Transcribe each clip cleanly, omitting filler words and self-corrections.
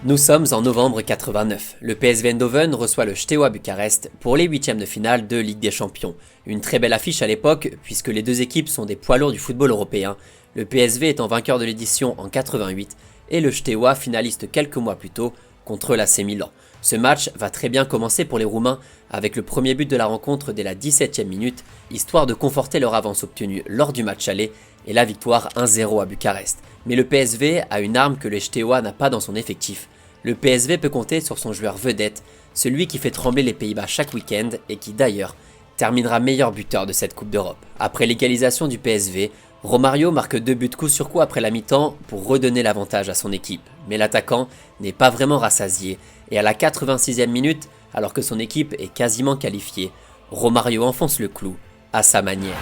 Nous sommes en novembre 89. Le PSV Eindhoven reçoit le Steaua Bucarest pour les huitièmes de finale de Ligue des Champions. Une très belle affiche à l'époque puisque les deux équipes sont des poids lourds du football européen. Le PSV étant vainqueur de l'édition en 88 et le Steaua finaliste quelques mois plus tôt contre l'AC Milan. Ce match va très bien commencer pour les Roumains avec le premier but de la rencontre dès la 17e minute, histoire de conforter leur avance obtenue lors du match aller et la victoire 1-0 à Bucarest. Mais le PSV a une arme que le Steaua n'a pas dans son effectif. Le PSV peut compter sur son joueur vedette, celui qui fait trembler les Pays-Bas chaque week-end et qui d'ailleurs terminera meilleur buteur de cette Coupe d'Europe. Après l'égalisation du PSV, Romario marque 2 buts coup sur coup après la mi-temps pour redonner l'avantage à son équipe. Mais l'attaquant n'est pas vraiment rassasié et à la 86e minute, alors que son équipe est quasiment qualifiée, Romario enfonce le clou à sa manière.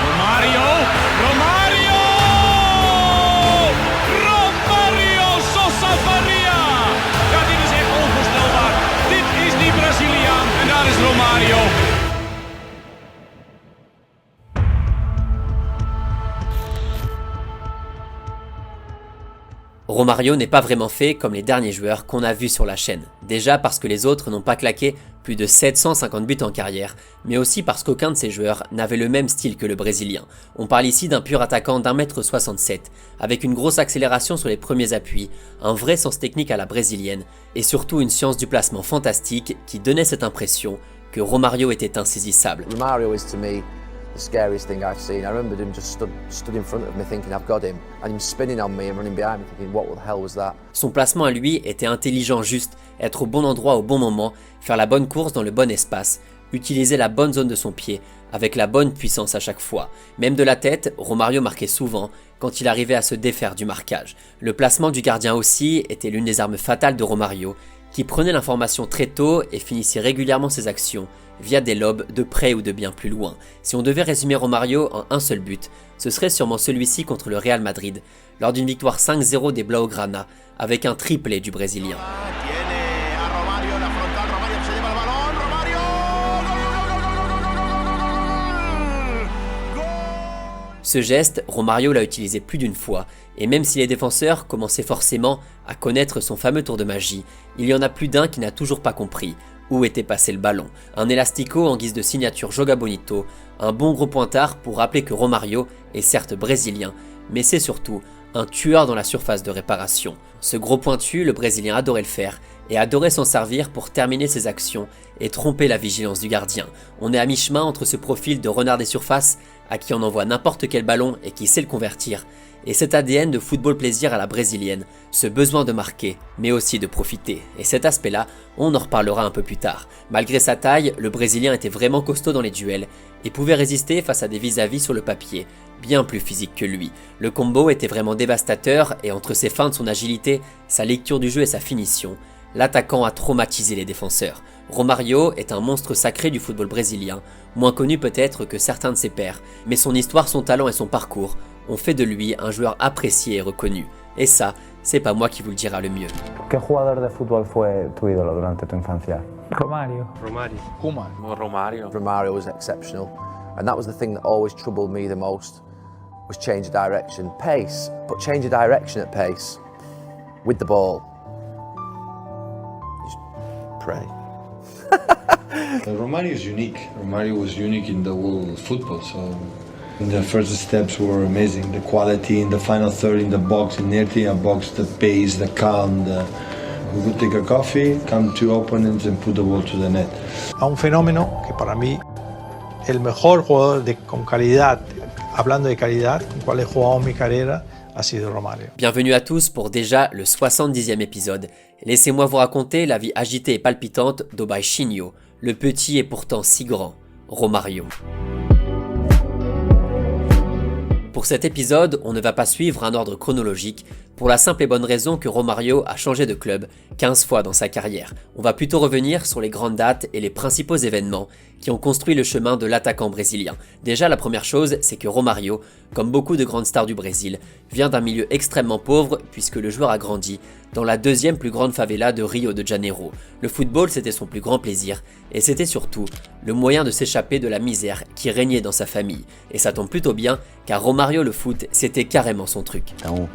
Romario Sosa Faria! Ja, dit is echt onvoorstelbaar. Dit is die Braziliaan en daar is Romario. Romario n'est pas vraiment fait comme les derniers joueurs qu'on a vus sur la chaîne. Déjà parce que les autres n'ont pas claqué plus de 750 buts en carrière, mais aussi parce qu'aucun de ces joueurs n'avait le même style que le Brésilien. On parle ici d'un pur attaquant d'1m67, avec une grosse accélération sur les premiers appuis, un vrai sens technique à la brésilienne, et surtout une science du placement fantastique qui donnait cette impression que Romario était insaisissable. Romario is to me the scariest thing I've seen. I remembered him just stood in front of me thinking I've got him, and him spinning on me and running behind me thinking what the hell was that? Son placement à lui était intelligent, juste être au bon endroit au bon moment, faire la bonne course dans le bon espace, utiliser la bonne zone de son pied avec la bonne puissance à chaque fois. Même de la tête, Romario marquait souvent quand il arrivait à se défaire du marquage. Le placement du gardien aussi était l'une des armes fatales de Romario, qui prenait l'information très tôt et finissait régulièrement ses actions via des lobes de près ou de bien plus loin. Si on devait résumer Romario en un seul but, ce serait sûrement celui-ci contre le Real Madrid, lors d'une victoire 5-0 des Blaugrana, avec un triplé du Brésilien. Ce geste, Romario l'a utilisé plus d'une fois, et même si les défenseurs commençaient forcément à connaître son fameux tour de magie, il y en a plus d'un qui n'a toujours pas compris où était passé le ballon. Un élastico en guise de signature Joga Bonito, un bon gros pointard pour rappeler que Romario est certes brésilien, mais c'est surtout un tueur dans la surface de réparation. Ce gros pointu, le Brésilien adorait le faire et adorait s'en servir pour terminer ses actions et tromper la vigilance du gardien. On est à mi-chemin entre ce profil de renard des surfaces à qui on envoie n'importe quel ballon et qui sait le convertir, et cet ADN de football plaisir à la brésilienne, ce besoin de marquer, mais aussi de profiter. Et cet aspect-là, on en reparlera un peu plus tard. Malgré sa taille, le Brésilien était vraiment costaud dans les duels et pouvait résister face à des vis-à-vis sur le papier, bien plus physiques que lui. Le combo était vraiment dévastateur et entre ses feintes, son agilité, sa lecture du jeu et sa finition, l'attaquant a traumatisé les défenseurs. Romario est un monstre sacré du football brésilien, moins connu peut-être que certains de ses pairs, mais son histoire, son talent et son parcours ont fait de lui un joueur apprécié et reconnu. Et ça, c'est pas moi qui vous le dira le mieux. ¿Qué jugador de fútbol fue tu ídolo durante tu infancia? Romario. Romario was exceptional, and that was the thing that always troubled me the most, was change of direction, pace, but change of direction at pace with the ball. You just pray. Romario is unique. Romario was unique in the world of football. So the first steps were amazing. The quality in the final third in the box, in near the box, the pace, the calm. We would take a coffee, come to opponents and put the ball to the net. A un fenómeno que para mí el mejor jugador con calidad, hablando de calidad, con cual he jugado en mi carrera, ha sido Romario. Bienvenue à tous pour déjà le 70e épisode. Laissez-moi vous raconter la vie agitée et palpitante d'Obaixinho, le petit et pourtant si grand Romario. Pour cet épisode, on ne va pas suivre un ordre chronologique, pour la simple et bonne raison que Romario a changé de club 15 fois dans sa carrière. On va plutôt revenir sur les grandes dates et les principaux événements qui ont construit le chemin de l'attaquant brésilien. Déjà, la première chose, c'est que Romario, comme beaucoup de grandes stars du Brésil, vient d'un milieu extrêmement pauvre puisque le joueur a grandi dans la deuxième plus grande favela de Rio de Janeiro. Le football, c'était son plus grand plaisir et c'était surtout le moyen de s'échapper de la misère qui régnait dans sa famille. Et ça tombe plutôt bien car Romario le foot, c'était carrément son truc. Então,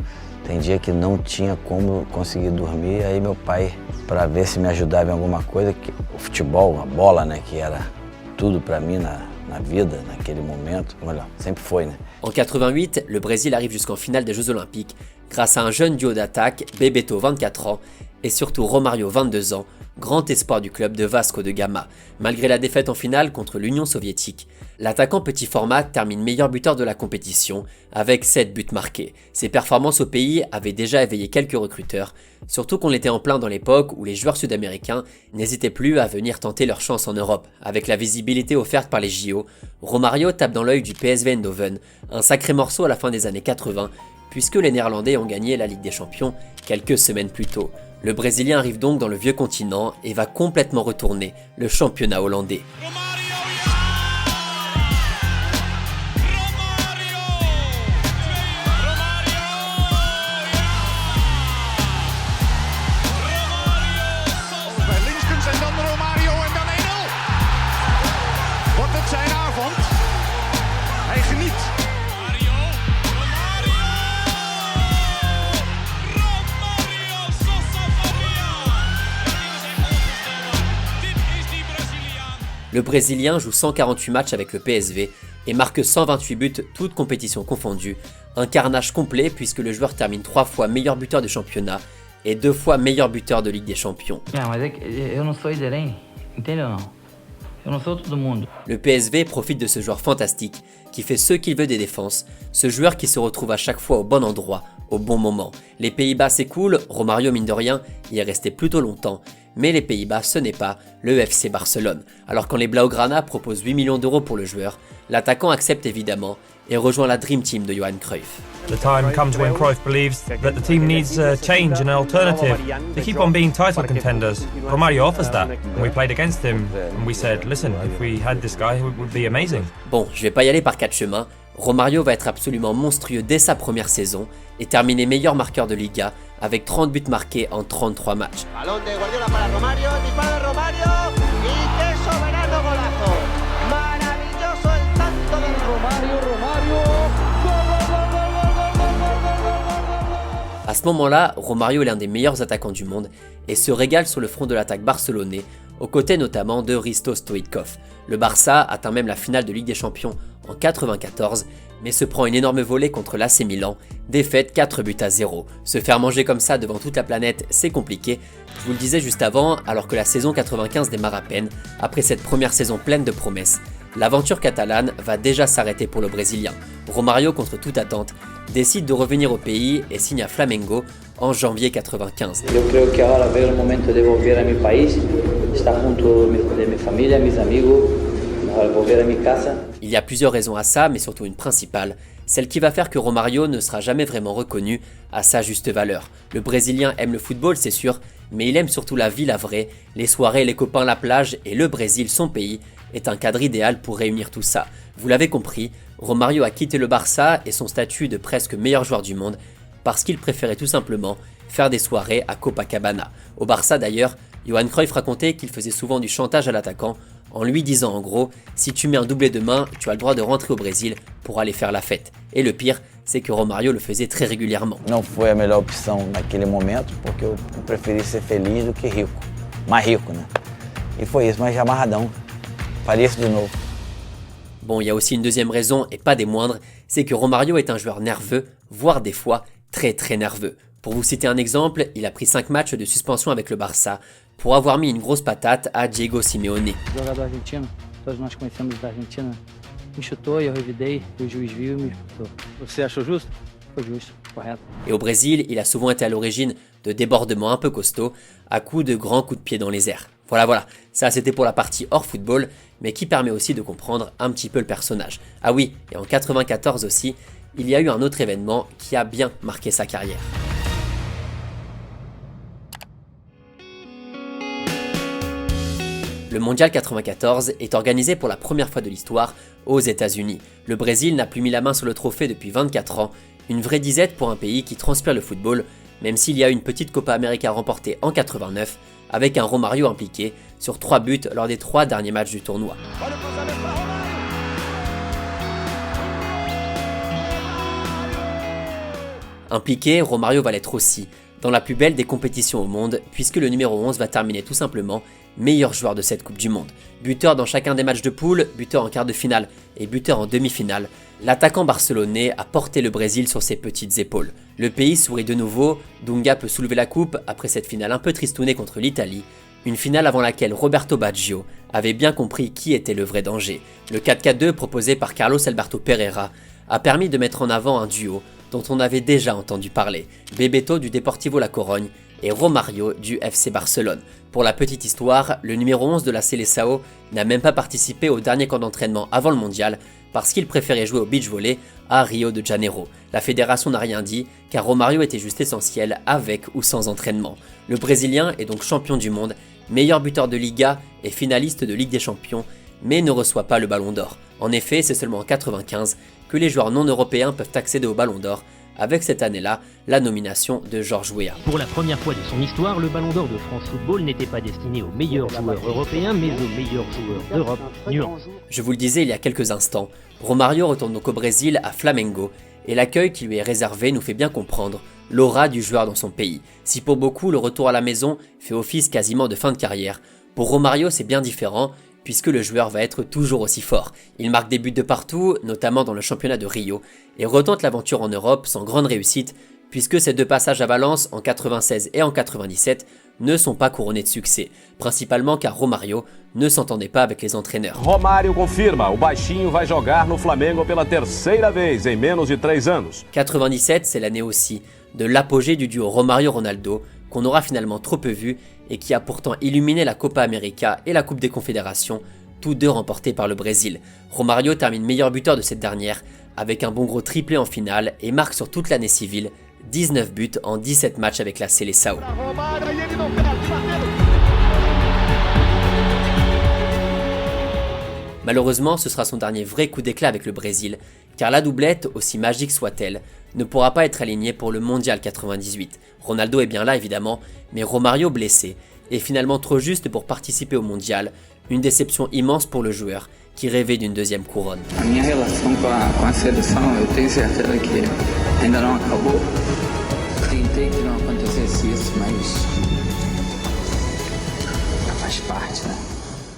Tem dia que não tinha como conseguir dormir, aí meu pai, para ver se me ajudava em alguma coisa, que o futebol, a bola, né, que era tudo para mim na vida, naquele momento, voilà, sempre foi, né. En 88, le Brésil arrive jusqu'en finale des Jeux Olympiques grâce à un jeune duo d'attaque, Bebeto 24 ans et surtout Romario 22 ans, grand espoir du club de Vasco de Gama. Malgré la défaite en finale contre l'Union soviétique, l'attaquant petit format termine meilleur buteur de la compétition avec 7 buts marqués. Ses performances au pays avaient déjà éveillé quelques recruteurs, surtout qu'on était en plein dans l'époque où les joueurs sud-américains n'hésitaient plus à venir tenter leur chance en Europe. Avec la visibilité offerte par les JO, Romario tape dans l'œil du PSV Eindhoven, un sacré morceau à la fin des années 80, puisque les Néerlandais ont gagné la Ligue des Champions quelques semaines plus tôt. Le Brésilien arrive donc dans le vieux continent et va complètement retourner le championnat hollandais. Le Brésilien joue 148 matchs avec le PSV et marque 128 buts, toutes compétitions confondues. Un carnage complet puisque le joueur termine 3 fois meilleur buteur du championnat et 2 fois meilleur buteur de Ligue des Champions. Le PSV profite de ce joueur fantastique qui fait ce qu'il veut des défenses, ce joueur qui se retrouve à chaque fois au bon endroit, au bon moment. Les Pays-Bas s'écoulent, Romario mine de rien y est resté plutôt longtemps, mais les Pays-Bas ce n'est pas le FC Barcelone. Alors quand les Blaugrana proposent 8 millions d'euros pour le joueur, l'attaquant accepte évidemment et rejoint la Dream Team de Johan Cruyff. The time comes when Cruyff believes that the team needs a change and an alternative to keep on being title contenders. Romario offers that, and we played against him, and we said, listen, if we had this guy, it would be amazing. Bon, je vais pas y aller par 4 chemins. Romario va être absolument monstrueux dès sa première saison et terminer meilleur marqueur de Liga avec 30 buts marqués en 33 matchs. Balón de Guardiola para Romario, dispara de Romario y qué soberano golazo. Maravilloso el tanto de Romario. À ce moment-là, Romario est l'un des meilleurs attaquants du monde et se régale sur le front de l'attaque barcelonais, aux côtés notamment de Hristo Stoichkov. Le Barça atteint même la finale de Ligue des Champions en 94, mais se prend une énorme volée contre l'AC Milan, défaite 4-0. Se faire manger comme ça devant toute la planète, c'est compliqué. Je vous le disais juste avant, alors que la saison 95 démarre à peine, après cette première saison pleine de promesses, l'aventure catalane va déjà s'arrêter pour le Brésilien. Romario, contre toute attente, décide de revenir au pays et signe à Flamengo en janvier 95. Je creo que ahora veo el momento de volver a mi país, estar junto de mi familia, mis amigos, volver a mi casa. Il y a plusieurs raisons à ça, mais surtout une principale, celle qui va faire que Romario ne sera jamais vraiment reconnu à sa juste valeur. Le Brésilien aime le football, c'est sûr, mais il aime surtout la vie, la vraie, les soirées, les copains, la plage, et le Brésil, son pays, est un cadre idéal pour réunir tout ça. Vous l'avez compris, Romario a quitté le Barça et son statut de presque meilleur joueur du monde parce qu'il préférait tout simplement faire des soirées à Copacabana. Au Barça d'ailleurs, Johan Cruyff racontait qu'il faisait souvent du chantage à l'attaquant en lui disant en gros « si tu mets un doublé demain, tu as le droit de rentrer au Brésil pour aller faire la fête ». Et le pire, c'est que Romario le faisait très régulièrement. Não foi a melhor opção naquele momento, porque eu preferi ser feliz do que rico. Mais rico, né? E foi isso, mas amarradão. Faria isso de novo. Bon, il y a aussi une deuxième raison, et pas des moindres, c'est que Romario est un joueur nerveux, voire des fois très nerveux. Pour vous citer un exemple, il a pris 5 matchs de suspension avec le Barça pour avoir mis une grosse patate à Diego Simeone. Jogador argentino, todos nós conhecemos da Argentina, me chutou e eu revidei, e o juiz viu e me expulsou. Você achou justo? Foi justo, correto. Et au Brésil, il a souvent été à l'origine de débordements un peu costauds, à coups de grands coups de pied dans les airs. Voilà, ça c'était pour la partie hors football, mais qui permet aussi de comprendre un petit peu le personnage. Ah oui, et en 94 aussi, il y a eu un autre événement qui a bien marqué sa carrière. Le Mondial 94 est organisé pour la première fois de l'histoire aux États-Unis. Le Brésil n'a plus mis la main sur le trophée depuis 24 ans, une vraie disette pour un pays qui transpire le football, même s'il y a une petite Copa América remportée en 89, avec un Romario impliqué sur 3 buts lors des 3 derniers matchs du tournoi. Impliqué, Romario va l'être aussi, dans la plus belle des compétitions au monde, puisque le numéro 11 va terminer tout simplement meilleur joueur de cette Coupe du Monde. Buteur dans chacun des matchs de poule, buteur en quart de finale et buteur en demi-finale, l'attaquant barcelonais a porté le Brésil sur ses petites épaules. Le pays sourit de nouveau, Dunga peut soulever la coupe après cette finale un peu tristounée contre l'Italie, une finale avant laquelle Roberto Baggio avait bien compris qui était le vrai danger. Le 4-4-2 proposé par Carlos Alberto Pereira a permis de mettre en avant un duo dont on avait déjà entendu parler, Bebeto du Deportivo La Corogne et Romario du FC Barcelone. Pour la petite histoire, le numéro 11 de la Seleção n'a même pas participé au dernier camp d'entraînement avant le mondial parce qu'il préférait jouer au beach volley à Rio de Janeiro. La fédération n'a rien dit car Romario était juste essentiel avec ou sans entraînement. Le Brésilien est donc champion du monde, meilleur buteur de Liga et finaliste de Ligue des Champions, mais ne reçoit pas le Ballon d'Or. En effet, c'est seulement en 1995 que les joueurs non européens peuvent accéder au Ballon d'Or, avec cette année-là, la nomination de Georges Weah. Pour la première fois de son histoire, le Ballon d'Or de France Football n'était pas destiné aux meilleurs joueurs européens, mais aux meilleurs joueurs d'Europe. Nuance. Je vous le disais il y a quelques instants, Romario retourne donc au Brésil à Flamengo, et l'accueil qui lui est réservé nous fait bien comprendre l'aura du joueur dans son pays. Si pour beaucoup le retour à la maison fait office quasiment de fin de carrière, pour Romario c'est bien différent, puisque le joueur va être toujours aussi fort. Il marque des buts de partout, notamment dans le championnat de Rio, et retente l'aventure en Europe sans grande réussite, puisque ses deux passages à Valence en 96 et en 97 ne sont pas couronnés de succès, principalement car Romario ne s'entendait pas avec les entraîneurs. Romário confirma, o baixinho vai jogar no Flamengo pela terceira vez em menos de 3 anos. 97, c'est l'année aussi de l'apogée du duo Romario-Ronaldo, qu'on aura finalement trop peu vu et qui a pourtant illuminé la Copa América et la Coupe des Confédérations, tous deux remportés par le Brésil. Romario termine meilleur buteur de cette dernière, avec un bon gros triplé en finale et marque sur toute l'année civile 19 buts en 17 matchs avec la Seleção. Malheureusement, ce sera son dernier vrai coup d'éclat avec le Brésil, car la doublette, aussi magique soit-elle, ne pourra pas être alignée pour le Mondial 98. Ronaldo est bien là évidemment, mais Romario blessé, est finalement trop juste pour participer au Mondial, une déception immense pour le joueur, qui rêvait d'une deuxième couronne. A minha relação com a seleção, eu tenho certeza que ainda não acabou. Tentei que não acontecesse isso, mas faz parte, né?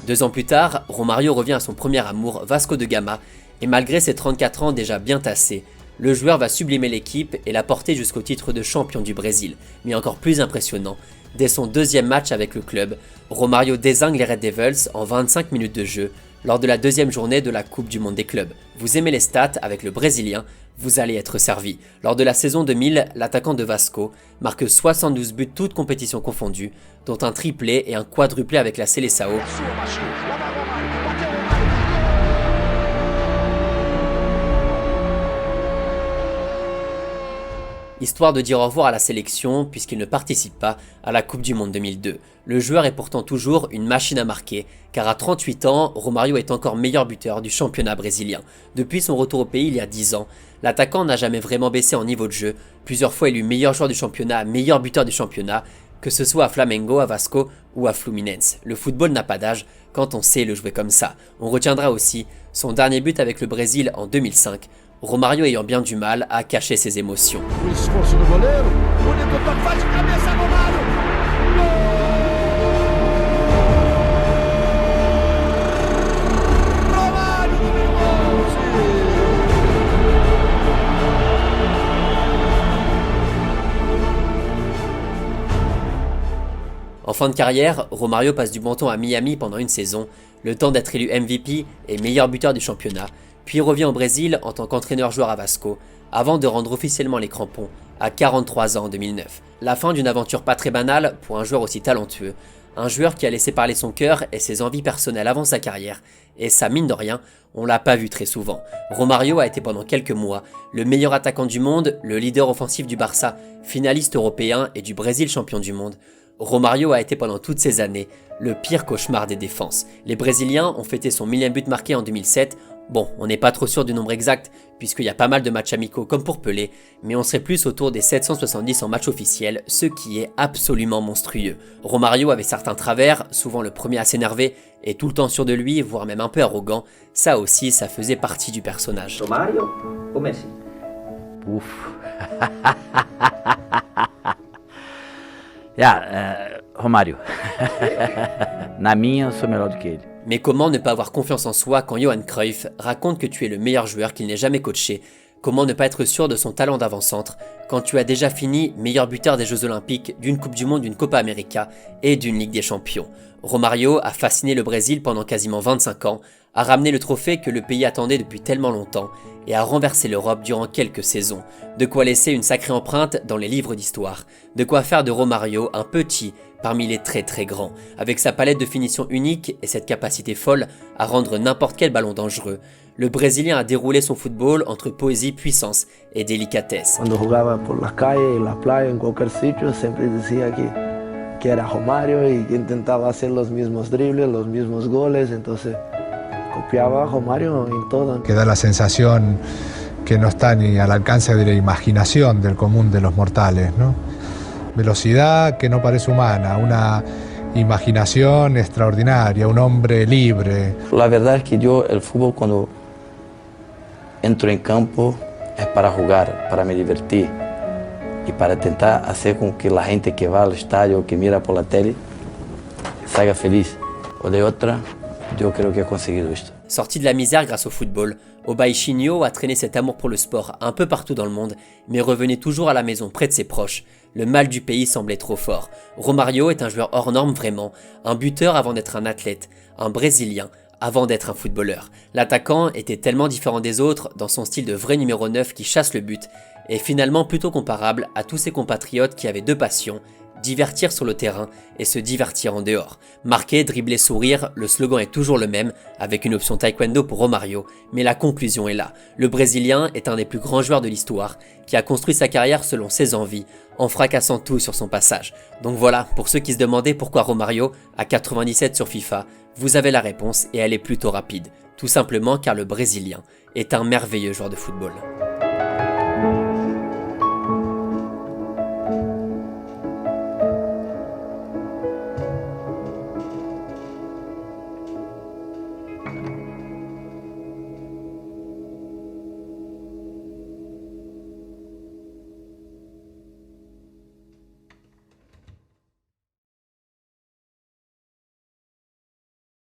2 ans plus tard, Romario revient à son premier amour, Vasco de Gama, et malgré ses 34 ans déjà bien tassés, le joueur va sublimer l'équipe et la porter jusqu'au titre de champion du Brésil. Mais encore plus impressionnant, dès son deuxième match avec le club, Romario dézingue les Red Devils en 25 minutes de jeu lors de la deuxième journée de la Coupe du Monde des clubs. Vous aimez les stats avec le Brésilien, vous allez être servi. Lors de la saison 2000, l'attaquant de Vasco marque 72 buts toutes compétitions confondues, dont un triplé et un quadruplé avec la Seleção. Histoire de dire au revoir à la sélection puisqu'il ne participe pas à la Coupe du Monde 2002. Le joueur est pourtant toujours une machine à marquer, car à 38 ans, Romario est encore meilleur buteur du championnat brésilien. Depuis son retour au pays il y a 10 ans, l'attaquant n'a jamais vraiment baissé en niveau de jeu, plusieurs fois élu meilleur joueur du championnat, meilleur buteur du championnat, que ce soit à Flamengo, à Vasco ou à Fluminense. Le football n'a pas d'âge quand on sait le jouer comme ça. On retiendra aussi son dernier but avec le Brésil en 2005, Romario ayant bien du mal à cacher ses émotions. En fin de carrière, Romario passe du bon temps à Miami pendant une saison, le temps d'être élu MVP et meilleur buteur du championnat, puis revient au Brésil en tant qu'entraîneur-joueur à Vasco, avant de rendre officiellement les crampons à 43 ans en 2009. La fin d'une aventure pas très banale pour un joueur aussi talentueux, un joueur qui a laissé parler son cœur et ses envies personnelles avant sa carrière, et ça mine de rien, on l'a pas vu très souvent. Romario a été pendant quelques mois le meilleur attaquant du monde, le leader offensif du Barça, finaliste européen et du Brésil champion du monde. Romario a été pendant toutes ces années le pire cauchemar des défenses. Les Brésiliens ont fêté son 1000e but marqué en 2007. Bon, on n'est pas trop sûr du nombre exact, puisqu'il y a pas mal de matchs amicaux comme pour Pelé, mais on serait plus autour des 770 en match officiel, ce qui est absolument monstrueux. Romario avait certains travers, souvent le premier à s'énerver, et tout le temps sûr de lui, voire même un peu arrogant. Ça aussi, ça faisait partie du personnage. Romario ou Messi? Ouf. Romário. Na minha, sou melhor do que ele. Mais comment ne pas avoir confiance en soi quand Johan Cruyff raconte que tu es le meilleur joueur qu'il n'ait jamais coaché? Comment ne pas être sûr de son talent d'avant-centre quand tu as déjà fini meilleur buteur des Jeux Olympiques, d'une Coupe du Monde, d'une Copa América et d'une Ligue des Champions? Romario a fasciné le Brésil pendant quasiment 25 ans, a ramené le trophée que le pays attendait depuis tellement longtemps et a renversé l'Europe durant quelques saisons. De quoi laisser une sacrée empreinte dans les livres d'histoire. De quoi faire de Romario un petit parmi les très très grands, avec sa palette de finition unique et cette capacité folle à rendre n'importe quel ballon dangereux. Le Brésilien a déroulé son football entre poésie, puissance et délicatesse. Cuando jugaba por las calles, en la playa, en cualquier sitio, siempre decía que era Romario y que intentaba hacer los mismos dribles, los mismos goles, entonces copiaba a Romario en todo. Que da la sensación que no está ni al alcance de la imaginación del común de los mortales, ¿no? Velocidad que no parece humana, una imaginación extraordinaria, un hombre libre. La verdad es que yo el fútbol cuando entro en campo es para jugar, para me divertir y para tentar hacer con que la gente que va al estadio o que mira por la tele salga feliz. O de otra, yo creo que he conseguido esto. Sorti de la misère grâce au football, Baixinho a traîné cet amour pour le sport un peu partout dans le monde, mais revenait toujours à la maison près de ses proches. Le mal du pays semblait trop fort. Romario est un joueur hors norme vraiment, un buteur avant d'être un athlète, un Brésilien avant d'être un footballeur. L'attaquant était tellement différent des autres dans son style de vrai numéro 9 qui chasse le but, et finalement plutôt comparable à tous ses compatriotes qui avaient deux passions, divertir sur le terrain et se divertir en dehors. Marquer, dribbler, sourire, le slogan est toujours le même, avec une option taekwondo pour Romario, mais la conclusion est là. Le Brésilien est un des plus grands joueurs de l'histoire, qui a construit sa carrière selon ses envies, en fracassant tout sur son passage. Donc voilà, pour ceux qui se demandaient pourquoi Romario a 97 sur FIFA, vous avez la réponse et elle est plutôt rapide. Tout simplement car le Brésilien est un merveilleux joueur de football.